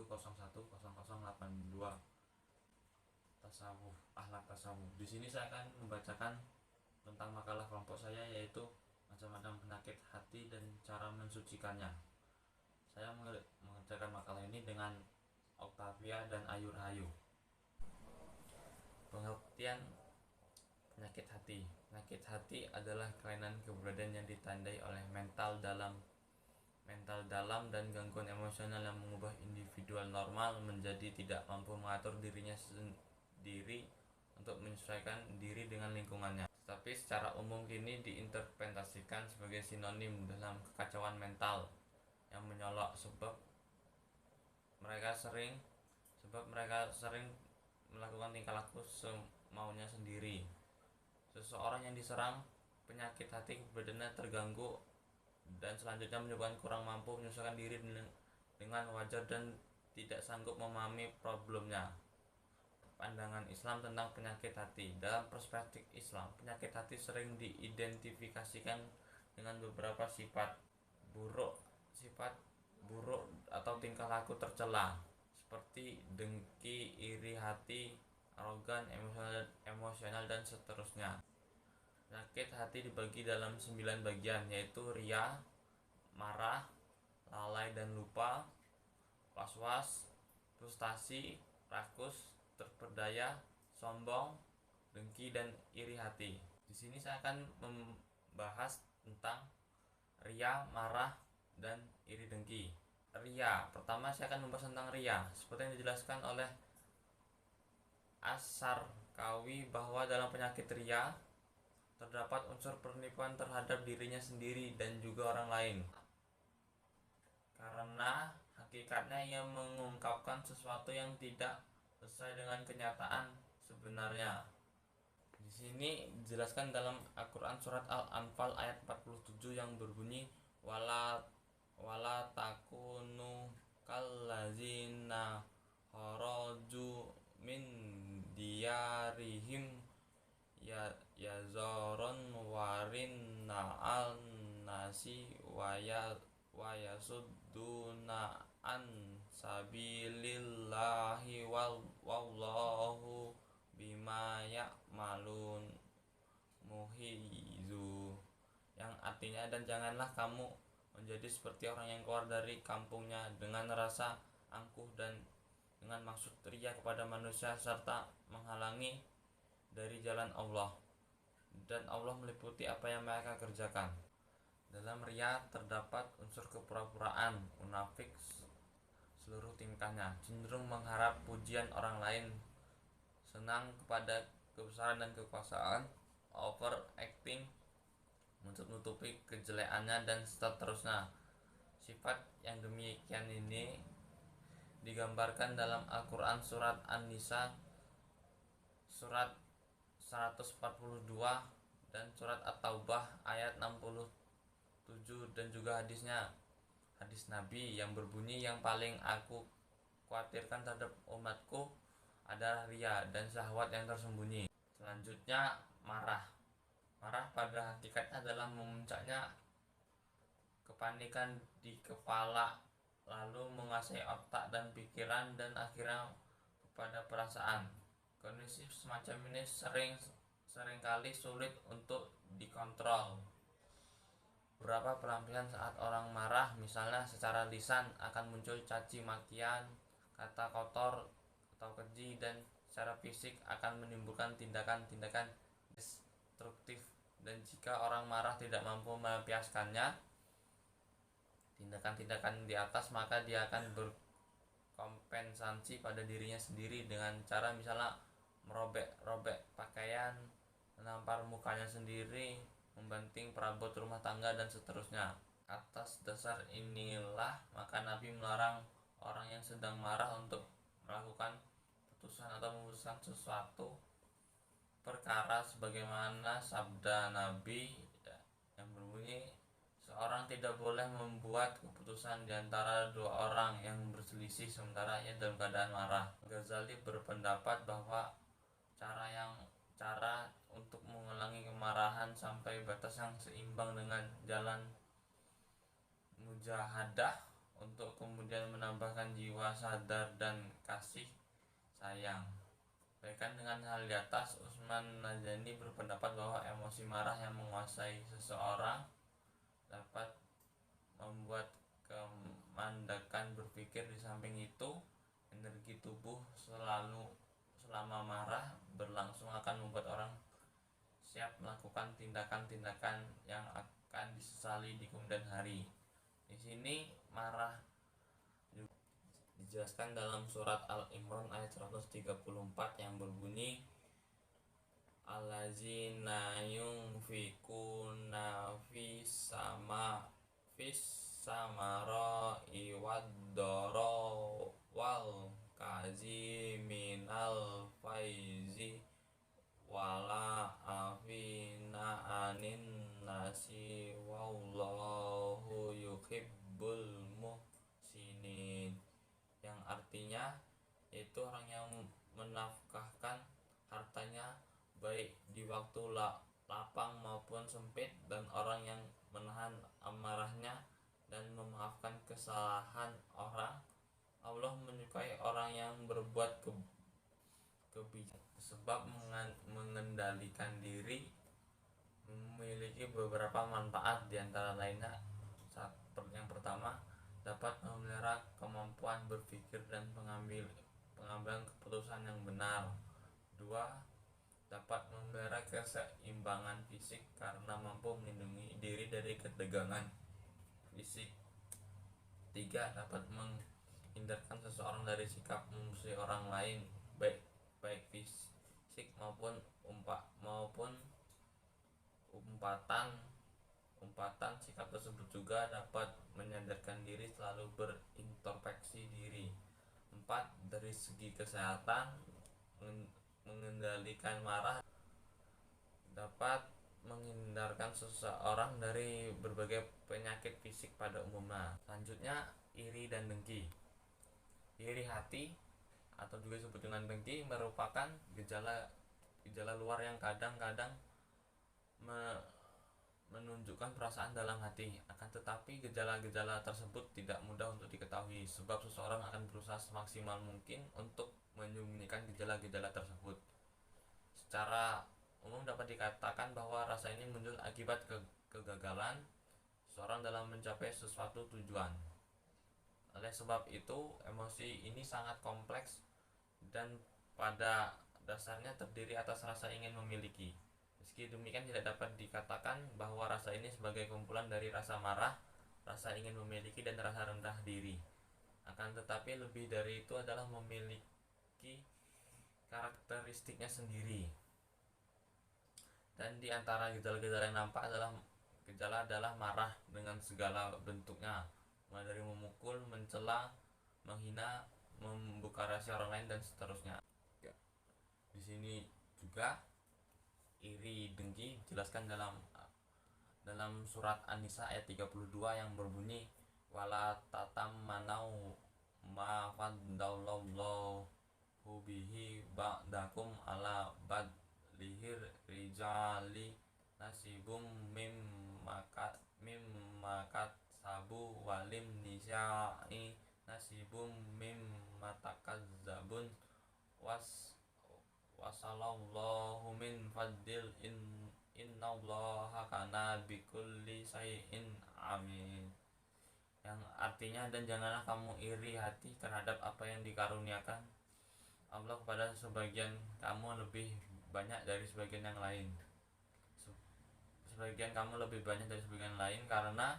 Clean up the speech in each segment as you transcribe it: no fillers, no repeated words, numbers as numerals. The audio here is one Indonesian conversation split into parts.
010082 tasawuf, akhlak tasawuf. Di sini saya akan membacakan tentang makalah kelompok saya, yaitu macam-macam penyakit hati dan cara mensucikannya. Saya mengerjakan makalah ini dengan Octavia dan Ayu Rahayu. Pengertian penyakit hati. Penyakit hati adalah kelainan keberadaan yang ditandai oleh mental dalam dan gangguan emosional yang mengubah individual normal menjadi tidak mampu mengatur dirinya sendiri untuk menyesuaikan diri dengan lingkungannya. Tetapi secara umum kini diinterpretasikan sebagai sinonim dalam kekacauan mental yang menyolok sebab mereka sering melakukan tingkah laku semaunya sendiri. Seseorang yang diserang penyakit hati keberadaannya terganggu dan selanjutnya menyebabkan kurang mampu menyesuaikan diri dengan wajar dan tidak sanggup memahami problemnya. Pandangan Islam tentang penyakit hati. Dalam perspektif Islam, penyakit hati sering diidentifikasikan dengan beberapa sifat buruk atau tingkah laku tercela, seperti dengki, iri hati, arogan, emosional dan seterusnya. Penyakit hati dibagi dalam 9 bagian, yaitu ria, marah, lalai dan lupa, was-was, frustasi, rakus, terperdaya, sombong, dengki dan iri hati. Di sini saya akan membahas tentang ria, marah dan iri dengki. Ria, pertama saya akan membahas tentang ria. Seperti yang dijelaskan oleh As-Sarkawi bahwa dalam penyakit ria terdapat unsur penipuan terhadap dirinya sendiri dan juga orang lain. Karena hakikatnya ia mengungkapkan sesuatu yang tidak sesuai dengan kenyataan sebenarnya. Di sini dijelaskan dalam Al-Qur'an surat Al-Anfal ayat 47 yang berbunyi wala takunu kallazina kharaju min diyarihim yazaron warin na'al nasi wayasudduna an sabilillahi wallahu bima ya'malun muhizu, yang artinya, dan janganlah kamu menjadi seperti orang yang keluar dari kampungnya dengan rasa angkuh dan dengan maksud ria kepada manusia serta menghalangi dari jalan Allah, dan Allah meliputi apa yang mereka kerjakan. Dalam ria terdapat unsur kepura-puraan, munafik seluruh tingkahnya, cenderung mengharap pujian orang lain, senang kepada kebesaran dan kekuasaan, overacting, menutupi kejelekannya dan seterusnya. Sifat yang demikian ini digambarkan dalam Al-Quran surat An-Nisa surat 142 dan surat At-Taubah ayat 67, dan juga hadis Nabi yang berbunyi, yang paling aku khawatirkan terhadap umatku adalah ria dan syahwat yang tersembunyi. Selanjutnya marah. Marah pada hakikatnya adalah memuncaknya kepanikan di kepala, lalu menguasai otak dan pikiran, dan akhirnya kepada perasaan. Kondisi semacam ini seringkali sulit untuk dikontrol. Beberapa pelampiasan saat orang marah, misalnya secara lisan akan muncul caci makian, kata kotor atau keji, dan secara fisik akan menimbulkan tindakan-tindakan destruktif. Dan jika orang marah tidak mampu melampiaskannya tindakan-tindakan di atas, maka dia akan berkompensasi pada dirinya sendiri dengan cara misalnya merobek-robek pakaian, menampar mukanya sendiri, membanting perabot rumah tangga, dan seterusnya. Atas dasar inilah maka Nabi melarang orang yang sedang marah untuk melakukan putusan atau memutuskan sesuatu perkara, sebagaimana sabda Nabi yang berbunyi, seorang tidak boleh membuat keputusan di antara dua orang yang berselisih sementara ia dalam keadaan marah. Ghazali berpendapat bahwa cara untuk mengulangi kemarahan sampai batas yang seimbang dengan jalan mujahadah untuk kemudian menambahkan jiwa sadar dan kasih sayang. Berkaitan dengan hal di atas, Utsman Najani berpendapat bahwa emosi marah yang menguasai seseorang dapat membuat kemandakan berpikir. Di samping itu, energi tubuh selama marah berlangsung akan membuat orang siap melakukan tindakan-tindakan yang akan disesali di kemudian hari. Di sini marah dijelaskan dalam surat Al-Imran ayat 134 yang berbunyi, allazina yunfikuna fis samara'i wad-dara wal kaziminal faizi wala afina anin nasi wallahu yuhibbul muhsinin, yang artinya yaitu orang yang menafkahkan hartanya baik di waktu lapang maupun sempit, dan orang yang menahan amarahnya dan memaafkan kesalahan orang. Allah menyukai orang yang berbuat kebijakan, sebab mengendalikan diri memiliki beberapa manfaat, di antara lainnya yang pertama, dapat memelihara kemampuan berpikir dan pengambilan keputusan yang benar. Dua, dapat memelihara keseimbangan fisik karena mampu melindungi diri dari ketegangan fisik. Tiga, dapat menghindarkan seseorang dari sikap memusuhi orang lain, baik fisik maupun umpatan. Sikap tersebut juga dapat menyadarkan diri selalu berintrospeksi diri. 4. Dari segi kesehatan, mengendalikan marah dapat menghindarkan seseorang dari berbagai penyakit fisik pada umumnya. Selanjutnya, iri dan dengki. Iri hati atau juga disebut dengan dengki merupakan gejala luar yang kadang-kadang menunjukkan perasaan dalam hati. Akan tetapi gejala-gejala tersebut tidak mudah untuk diketahui, sebab seseorang akan berusaha semaksimal mungkin untuk menyembunyikan gejala-gejala tersebut. Secara umum dapat dikatakan bahwa rasa ini muncul akibat kegagalan seseorang dalam mencapai sesuatu tujuan. Oleh sebab itu, emosi ini sangat kompleks dan pada dasarnya terdiri atas rasa ingin memiliki. Meski demikian, tidak dapat dikatakan bahwa rasa ini sebagai kumpulan dari rasa marah, rasa ingin memiliki, dan rasa rendah diri. Akan tetapi lebih dari itu adalah memiliki karakteristiknya sendiri. Dan di antara gejala-gejala yang nampak adalah marah dengan segala bentuknya, mulai dari memukul, mencela, menghina, membuka rahasia orang lain, dan seterusnya. Di sini juga iri dengki dijelaskan dalam surat An-Nisa ayat 32 yang berbunyi, wala tatammanau ma faddallallahu bihi ba'dakum ala badlihir rijali nasibum mimmakat sabu walim nisa'i nasibum mimmatakazzabun wasallallahu min fadil innallaha kana bikulli syai'in amin, yang artinya, dan janganlah kamu iri hati terhadap apa yang dikaruniakan Allah kepada sebagian kamu lebih banyak dari sebagian yang lain. Sebagian kamu lebih banyak dari sebagian lain karena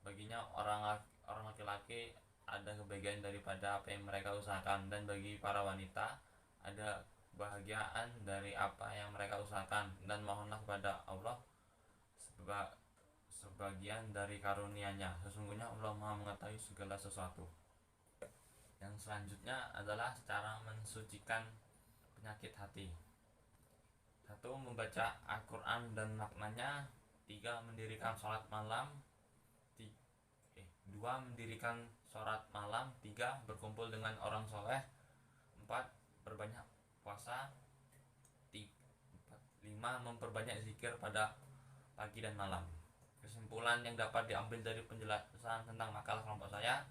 baginya orang laki-laki ada kebahagiaan daripada apa yang mereka usahakan, dan bagi para wanita ada kebahagiaan dari apa yang mereka usahakan, dan mohonlah kepada Allah sebagian dari karunia-Nya. Sesungguhnya Allah Maha mengetahui segala sesuatu. Yang selanjutnya adalah cara mensucikan penyakit hati. 1. Membaca Al-Quran dan maknanya. 3. Mendirikan sholat malam. 2. Mendirikan sholat malam. 3. Berkumpul dengan orang soleh. 4. Berbanyak puasa. 5. Memperbanyak zikir pada pagi dan malam. Kesimpulan yang dapat diambil dari penjelasan tentang makalah kelompok saya,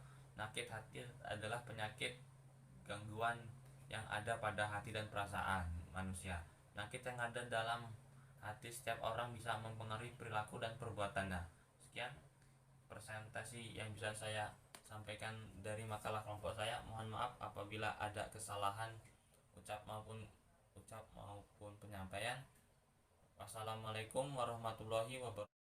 Penyakit hati adalah penyakit gangguan yang ada pada hati dan perasaan manusia. Penyakit yang ada dalam hati setiap orang bisa mempengaruhi perilaku dan perbuatannya. Sekian presentasi yang bisa saya sampaikan dari makalah kelompok saya. Mohon maaf apabila ada kesalahan ucap maupun penyampaian. Wassalamualaikum warahmatullahi wabarakatuh.